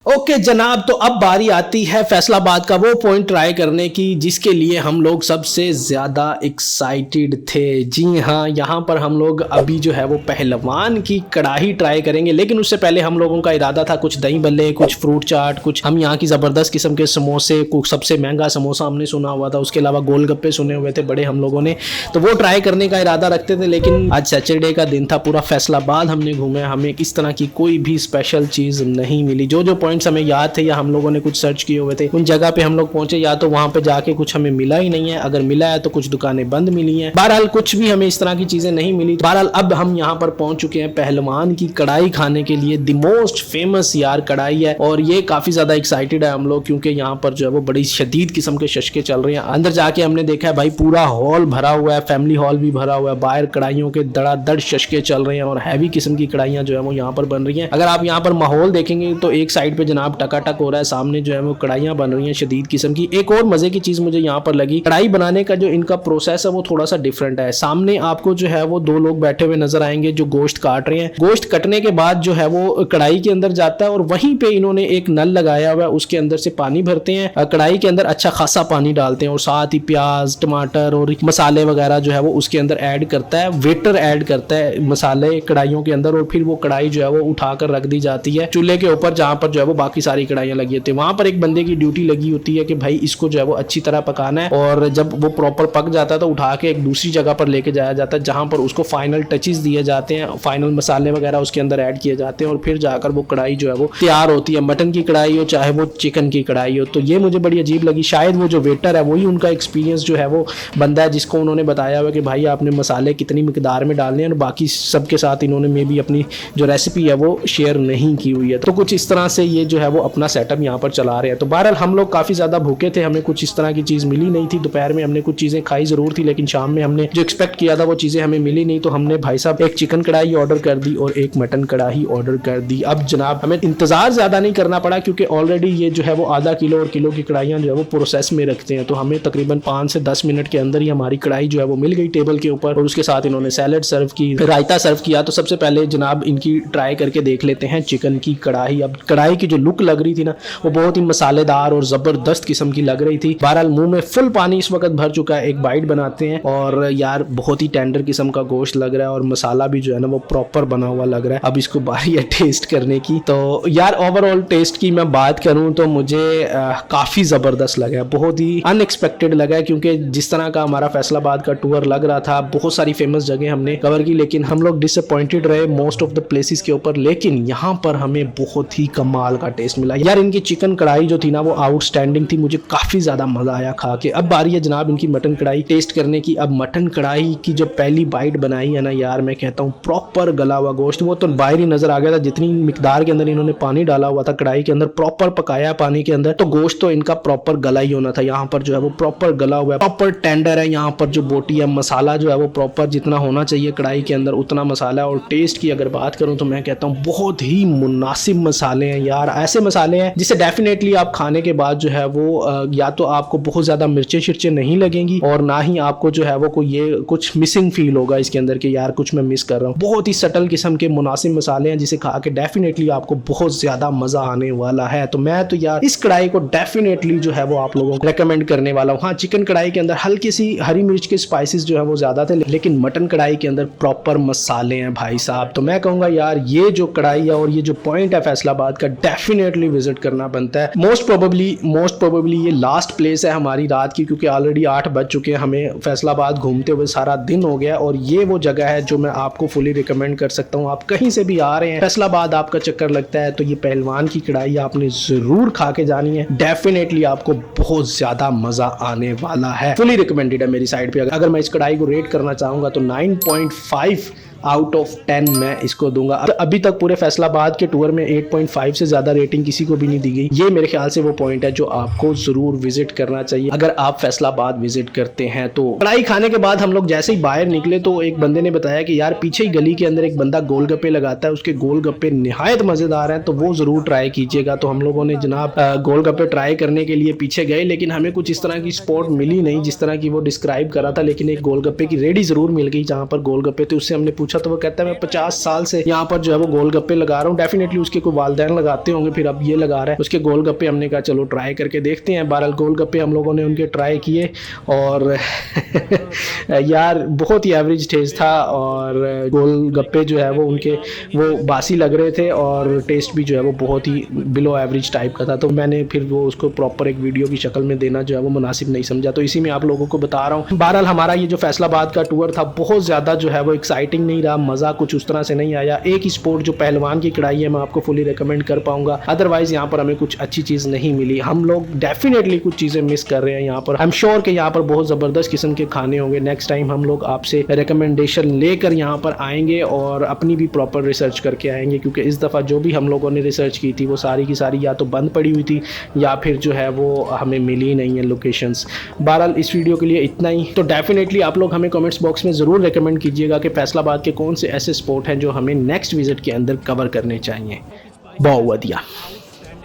Okay जनाब, तो अब बारी आती है फैसलाबाद का वो पॉइंट ट्राई करने की जिसके लिए हम लोग सबसे ज़्यादा एक्साइटेड थे। जी हाँ, यहाँ पर हम लोग अभी जो है वो पहलवान की कड़ाही ट्राई करेंगे, लेकिन उससे पहले हम लोगों का इरादा था कुछ दही बल्ले, कुछ फ्रूट चाट, कुछ हम यहाँ की ज़बरदस्त किस्म के समोसे, कुछ सबसे महंगा समोसा हमने सुना हुआ था, उसके अलावा गोलगप्पे सुने हुए थे बड़े हम लोगों ने, तो वो ट्राई करने का इरादा रखते थे। लेकिन आज सैटरडे का दिन था, पूरा फैसलाबाद हमने घूमे, हमें इस तरह की कोई भी स्पेशल चीज़ नहीं मिली। जो पॉइंट्स हमें याद थे या हम लोगों ने कुछ सर्च किए हुए थे उन जगह पे हम लोग पहुंचे, या तो वहां पे जाके कुछ हमें मिला ही नहीं है, अगर मिला है तो कुछ दुकानें बंद मिली हैं। बहरहाल कुछ भी हमें इस तरह की चीजें नहीं मिली। बहरहाल अब हम यहाँ पर पहुंच चुके हैं पहलवान की कढ़ाई खाने के लिए। द मोस्ट फेमस यार कढ़ाई है और ये काफी ज्यादा एक्साइटेड है हम लोग, क्योंकि यहाँ पर जो है वो बड़ी शदीद किस्म के शशके चल रहे हैं। अंदर जाके हमने देखा है भाई पूरा हॉल भरा हुआ है, फैमिली हॉल भी भरा हुआ है, बाहर कढ़ाइयों के दड़ादड़ शशके चल रहे हैं और हैवी किस्म की कढ़ाइयां जो है वो यहाँ पर बन रही हैं। अगर आप यहाँ पर माहौल देखेंगे तो एक साइड पे जनाब टकाटक हो रहा है, सामने जो है वो कढ़ाइयां बन रही हैं शदीद किस्म की। एक और मजे की चीज मुझे यहाँ पर लगी, कढ़ाई बनाने का जो इनका प्रोसेस है वो थोड़ा सा डिफरेंट है। सामने आपको जो है वो दो लोग बैठे हुए नजर आएंगे जो गोश्त काट रहे हैं। गोश्त कटने के बाद जो है वो कढ़ाई के अंदर जाता है और वहीं पे इन्होंने एक नल लगाया हुआ है, उसके अंदर से पानी भरते हैं, कढ़ाई के अंदर अच्छा खासा पानी डालते हैं और साथ ही प्याज, टमाटर और मसाले वगैरह जो है वो उसके अंदर ऐड करता है। वेटर ऐड करता है मसाले कढ़ाइयों के अंदर और फिर वो कढ़ाई जो है वो उठाकर रख दी जाती है चूल्हे के ऊपर, जहां पर जो है वो बाकी सारी कढ़ाइयां लगी होती है। वहां पर एक बंदे की ड्यूटी लगी होती है कि भाई इसको जो है वो अच्छी तरह पकाना है, और जब वो प्रॉपर पक जाता है तो उठा के एक दूसरी जगह पर लेके जाया जाता है जहां पर उसको फाइनल टचेस दिए जाते हैं, फाइनल मसाले वगैरह उसके अंदर ऐड किए जाते हैं और फिर जाकर वो कढ़ाई जो है वो तैयार होती है। मटन की कढ़ाई हो चाहे वो चिकन की कढ़ाई हो, तो ये मुझे बड़ी अजीब लगी। शायद वो जो वेटर है वही उनका एक्सपीरियंस जो है वो बंदा है जिसको उन्होंने बताया हुआ कि भाई आपने मसाले कितनी मिकदार में डालने हैं, और बाकी सबके साथ इन्होंने मे भी अपनी जो रेसिपी है वो शेयर नहीं की हुई है। तो कुछ इस तरह से ये जो है वो अपना सेटअप यहाँ पर चला रहे हैं। तो बहरहाल हम लोग काफी ज्यादा भूखे थे, हमें कुछ इस तरह की चीज मिली नहीं थी। दोपहर में हमने कुछ चीजें खाई जरूर थी, लेकिन शाम में हमने जो एक्सपेक्ट किया था वो चीजें हमें मिली नहीं। तो हमने भाई साहब एक चिकन कढ़ाई ऑर्डर कर दी और एक मटन कढ़ाई ऑर्डर कर दी। अब जनाब हमें इंतजार ज्यादा नहीं करना पड़ा, क्योंकि ऑलरेडी ये जो है वो आधा किलो और किलो की कढ़ाइयां जो है वो प्रोसेस में रखते हैं। तो हमें तकरीबन 5 से 10 मिनट के अंदर ही हमारी कढ़ाई जो है वो मिल गई टेबल के ऊपर, और उसके साथ इन्होंने सैलेड सर्व की, रायता सर्व किया। तो सबसे पहले जनाब इनकी ट्राई करके देख लेते हैं चिकन की कढ़ाई। अब कढ़ाई की जो लुक लग रही थी ना वो बहुत ही मसालेदार और जबरदस्त किस्म की लग रही थी। बहरहाल मुंह में फुल पानी इस वक्त भर चुका है। एक बाइट बनाते हैं, और यार बहुत ही टेंडर किस्म का गोश्त लग रहा है और मसाला भी जो है ना वो प्रॉपर बना हुआ लग रहा है। अब इसको बारी है टेस्ट करने की। तो यार ओवरऑल टेस्ट की मैं बात करूं तो मुझे काफी जबरदस्त लगा है, बहुत ही अनएक्सपेक्टेड लगा है, क्योंकि जिस तरह का हमारा फैसलाबाद का टूर लग रहा था, बहुत सारी फेमस जगह हमने कवर की, लेकिन हम लोग डिसअपॉइंटेड रहे मोस्ट ऑफ द प्लेसेस के ऊपर। लेकिन यहाँ पर हमें बहुत ही कमाल का टेस्ट मिला यार। इनकी चिकन कढ़ाई जो थी ना वो आउटस्टैंडिंग थी, मुझे काफी ज्यादा मजा आया खा के। अब बारी है जनाब इनकी मटन कढ़ाई टेस्ट करने की। अब मटन कढ़ाई की जो पहली बाइट बनाई है ना यार, मैं कहता हूँ प्रॉपर गला हुआ गोश्त, वो तो बाहर ही नजर आ गया था। जितनी मिकदार के अंदर इन्होंने पानी डाला हुआ था कढ़ाई के अंदर, प्रॉपर पकाया पानी के अंदर, तो गोश्त तो इनका प्रॉपर गला ही होना था। यहाँ पर जो है वो प्रॉपर गला हुआ है, प्रॉपर टेंडर है। यहाँ पर जो बोटी है, मसाला जो है वो प्रॉपर जितना होना चाहिए कढ़ाई के अंदर उतना मसाला है। और टेस्ट की अगर बात करूँ तो मैं कहता हूँ बहुत ही मुनासिब मसाले हैं यार। ऐसे मसाले हैं जिसे डेफिनेटली आप खाने के बाद जो है वो या तो आपको बहुत ज्यादा मिर्चे शिर्चे नहीं लगेंगी, और ना ही आपको जो है वो कोई ये कुछ मिसिंग फील होगा इसके अंदर कि यार कुछ मैं मिस कर रहा हूँ। बहुत ही सटल किस्म के मुनासिब मसाले हैं जिसे खा के डेफिनेटली आपको बहुत ज्यादा मजा आने वाला है। तो मैं तो यार इस कढ़ाई को डेफिनेटली जो है वो आप लोगों को रेकमेंड करने वाला हूँ। हाँ, चिकन कढ़ाई के अंदर हल्की सी हरी मिर्च के स्पाइसेस जो है वो ज्यादा थे, लेकिन मटन कढ़ाई के अंदर प्रॉपर मसाले हैं भाई साहब। तो मैं कहूंगा यार ये जो कढ़ाई है और ये जो पॉइंट है फैसलाबाद का, डेफिनेटली विजिट करना बनता है। मोस्ट प्रोबेबली ये लास्ट प्लेस है हमारी रात की, क्योंकि ऑलरेडी 8 बज चुके हैं, हमें फैसलाबाद घूमते हुए सारा दिन हो गया। और ये वो जगह है जो मैं आपको फुली रिकमेंड कर सकता हूँ। आप कहीं से भी आ रहे हैं, फैसलाबाद आपका चक्कर लगता है, तो ये पहलवान की कढ़ाई आपने जरूर खा के जानी है। डेफिनेटली आपको बहुत ज्यादा मजा आने वाला है, फुली रिकमेंडेड है मेरी साइड पे। अगर मैं इस कढ़ाई को रेट करना चाहूंगा तो 9.5 आउट ऑफ 10 मैं इसको दूंगा। अभी तक पूरे फैसलाबाद के टूर में 8.5 से ज्यादा रेटिंग किसी को भी नहीं दी गई। ये मेरे ख्याल से वो पॉइंट है जो आपको जरूर विजिट करना चाहिए अगर आप फैसलाबाद विजिट करते हैं। तो कढ़ाई खाने के बाद हम लोग जैसे ही बाहर निकले तो एक बंदे ने बताया कि यार पीछे ही गली के अंदर एक बंदा गोलगप्पे लगाता है, उसके गोलगप्पे निहायत मजेदार हैं, तो वो जरूर ट्राई कीजिएगा। तो हम लोगों ने जनाब गोलगप्पे ट्राई करने के लिए पीछे गए, लेकिन हमें कुछ इस तरह की स्पॉट मिली नहीं जिस तरह की वो डिस्क्राइब करा था। लेकिन एक गोलगप्पे की रेडी जरूर मिल गई जहां पर गोलगप्पे थे। उससे हमने पूछा तो वो कहता है मैं 50 साल से यहाँ पर जो है वो गोलगप्पे लगा रहा हूँ। डेफिनेटली उसके कोई वालिदैन लगाते होंगे, फिर अब ये लगा रहा है उसके गोलगप्पे। हमने कहा चलो ट्राई करके देखते हैं। बहरहाल गोलगप्पे हम लोगों ने उनके ट्राई किए और यार बहुत ही एवरेज टेस्ट था, और गोलगप्पे जो है वो उनके वो बासी लग रहे थे और टेस्ट भी जो है वो बहुत ही बिलो एवरेज टाइप का था। तो मैंने फिर वो उसको प्रॉपर एक वीडियो की शक्ल में देना जो है वो मुनासिब नहीं समझा, तो इसी में आप लोगों को बता रहा हूँ। बहरहाल हमारा ये जो फैसलाबाद का टूर था बहुत ज़्यादा जो है वो एक्साइटिंग नहीं रहा, मज़ा कुछ उस तरह से नहीं आया। एक ही स्पोर्ट जो पहलवान की कढ़ाई है मैं आपको फुली रिकमेंड कर पाऊंगा, अदरवाइज यहाँ पर हमें कुछ अच्छी चीज़ नहीं मिली। हम लोग डेफिनेटली कुछ चीज़ें मिस कर रहे हैं यहाँ पर। आई एम श्योर कि यहाँ पर बहुत ज़बरदस्त किस्म के खाने होंगे। नेक्स्ट टाइम हम लोग आपसे रिकमेंडेशन लेकर यहाँ पर आएंगे और अपनी भी प्रॉपर रिसर्च करके आएंगे, क्योंकि इस दफ़ा जो भी हम लोगों ने रिसर्च की थी वो सारी की सारी या तो बंद पड़ी हुई थी या फिर जो है वो हमें मिली नहीं है लोकेशंस। बहरहाल इस वीडियो के लिए इतना ही। तो डेफिनेटली आप लोग हमें कमेंट्स बॉक्स में ज़रूर रिकमेंड कीजिएगा कि फैसलाबाद के कौन से ऐसे स्पॉट हैं जो हमें नेक्स्ट विजिट के अंदर कवर करने चाहिए। बहुत बढ़िया।